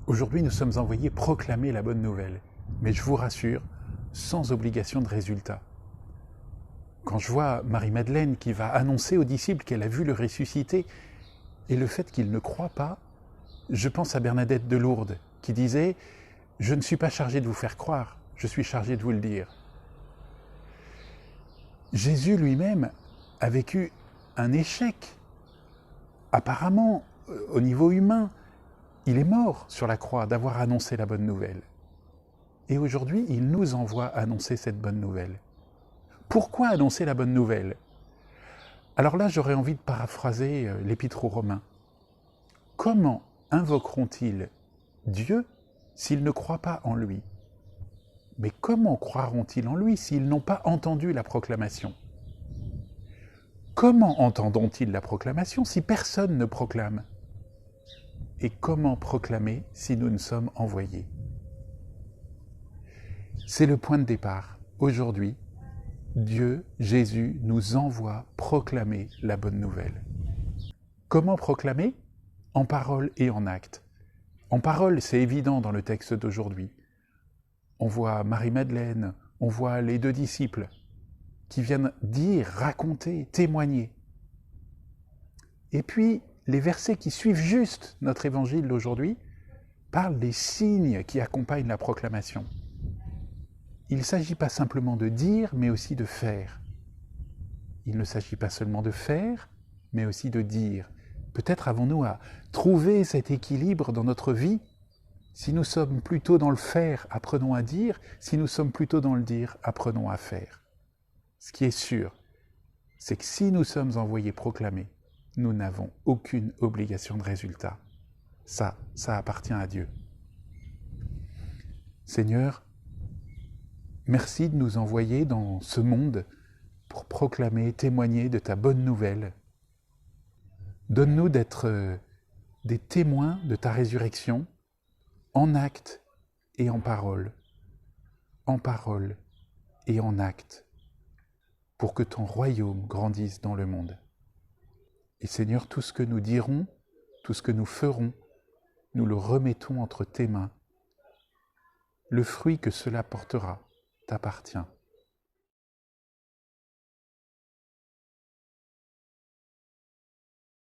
Aujourd'hui, nous sommes envoyés proclamer la bonne nouvelle, mais je vous rassure, sans obligation de résultat. Quand je vois Marie-Madeleine qui va annoncer aux disciples qu'elle a vu le ressuscité, et le fait qu'ils ne croient pas, je pense à Bernadette de Lourdes, qui disait « Je ne suis pas chargé de vous faire croire, je suis chargé de vous le dire ». Jésus lui-même a vécu un échec. Apparemment, au niveau humain, il est mort sur la croix d'avoir annoncé la bonne nouvelle. Et aujourd'hui, il nous envoie annoncer cette bonne nouvelle. Pourquoi annoncer la bonne nouvelle? Alors là, j'aurais envie de paraphraser l'Épître aux Romains. Comment invoqueront-ils Dieu s'ils ne croient pas en lui? Mais comment croiront-ils en lui s'ils n'ont pas entendu la proclamation? Comment entendront-ils la proclamation si personne ne proclame? Et comment proclamer si nous ne sommes envoyés? C'est le point de départ. Aujourd'hui, Dieu, Jésus, nous envoie proclamer la bonne nouvelle. Comment proclamer? En parole et en acte. En parole, c'est évident dans le texte d'aujourd'hui. On voit Marie-Madeleine, on voit les deux disciples qui viennent dire, raconter, témoigner. Et puis, les versets qui suivent juste notre évangile d'aujourd'hui parlent des signes qui accompagnent la proclamation. Il ne s'agit pas simplement de dire, mais aussi de faire. Il ne s'agit pas seulement de faire, mais aussi de dire. Peut-être avons-nous à trouver cet équilibre dans notre vie. Si nous sommes plutôt dans le faire, apprenons à dire. Si nous sommes plutôt dans le dire, apprenons à faire. Ce qui est sûr, c'est que si nous sommes envoyés proclamer, nous n'avons aucune obligation de résultat. Ça appartient à Dieu. Seigneur, merci de nous envoyer dans ce monde pour proclamer, témoigner de ta bonne nouvelle. Donne-nous d'être des témoins de ta résurrection, en acte et en parole et en acte, pour que ton royaume grandisse dans le monde. Et Seigneur, tout ce que nous dirons, tout ce que nous ferons, nous le remettons entre tes mains. Le fruit que cela portera t'appartient.